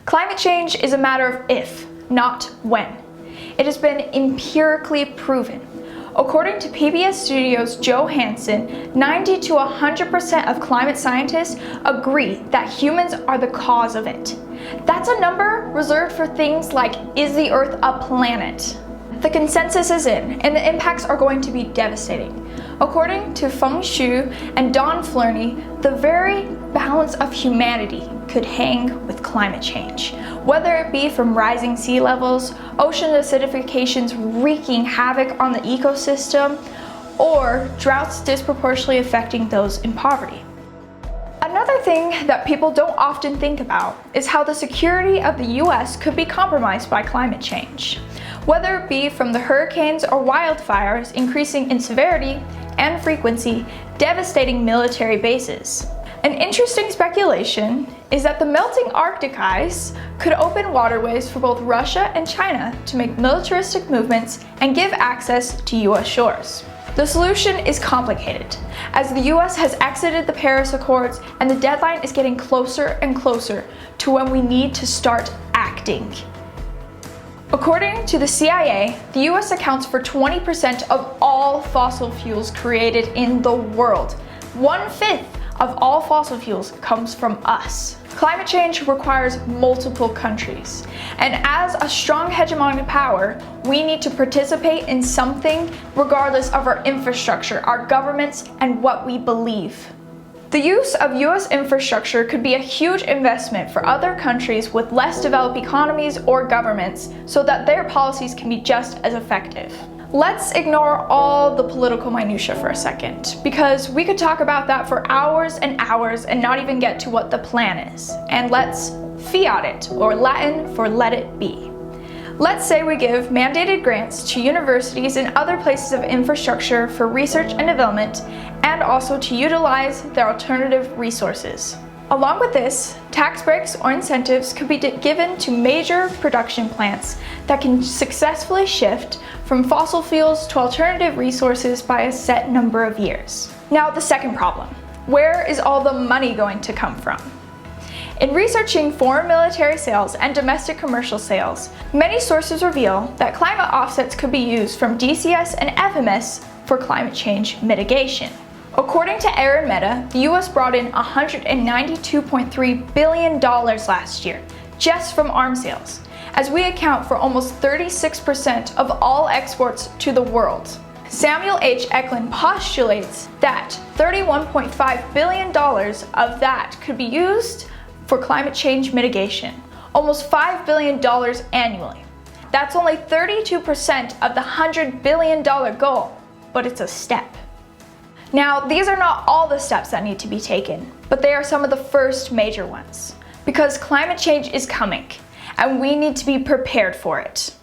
Climate change is a matter of if, not when. It has been empirically proven. According to PBS Studios' Joe Hansen, 90 to 100% of climate scientists agree that humans are the cause of it. That's a number reserved for things like, is the Earth a planet? The consensus is in, and the impacts are going to be devastating. According to Feng Shu and Don Fleurny, the very balance of humanity could hang with climate change, whether it be from rising sea levels, ocean acidifications wreaking havoc on the ecosystem, or droughts disproportionately affecting those in poverty. Another thing that people don't often think about is how the security of the US could be compromised by climate change, whether it be from the hurricanes or wildfires increasing in severity and frequency, devastating military bases. An interesting speculation is that the melting Arctic ice could open waterways for both Russia and China to make militaristic movements and give access to US shores. The solution is complicated, as the US has exited the Paris Accords and the deadline is getting closer and closer to when we need to start acting. According to the CIA, the US accounts for 20% of all fossil fuels created in the world. 1/5 of all fossil fuels comes from us. Climate change requires multiple countries, and as a strong hegemonic power, we need to participate in something regardless of our infrastructure, our governments, and what we believe. The use of US infrastructure could be a huge investment for other countries with less developed economies or governments so that their policies can be just as effective. Let's ignore all the political minutiae for a second, because we could talk about that for hours and hours and not even get to what the plan is. And let's fiat it, or Latin for let it be. Let's say we give mandated grants to universities and other places of infrastructure for research and development, and also to utilize their alternative resources. Along with this, tax breaks or incentives could be given to major production plants that can successfully shift from fossil fuels to alternative resources by a set number of years. Now, the second problem. Where is all the money going to come from? In researching foreign military sales and domestic commercial sales, many sources reveal that climate offsets could be used from DCS and FMS for climate change mitigation. According to Aaron Mehta, the US brought in $192.3 billion last year, just from arms sales, as we account for almost 36% of all exports to the world. Samuel H. Eklund postulates that $31.5 billion of that could be used for climate change mitigation, almost $5 billion annually. That's only 32% of the $100 billion goal, but it's a step. Now, these are not all the steps that need to be taken, but they are some of the first major ones, because climate change is coming, and we need to be prepared for it.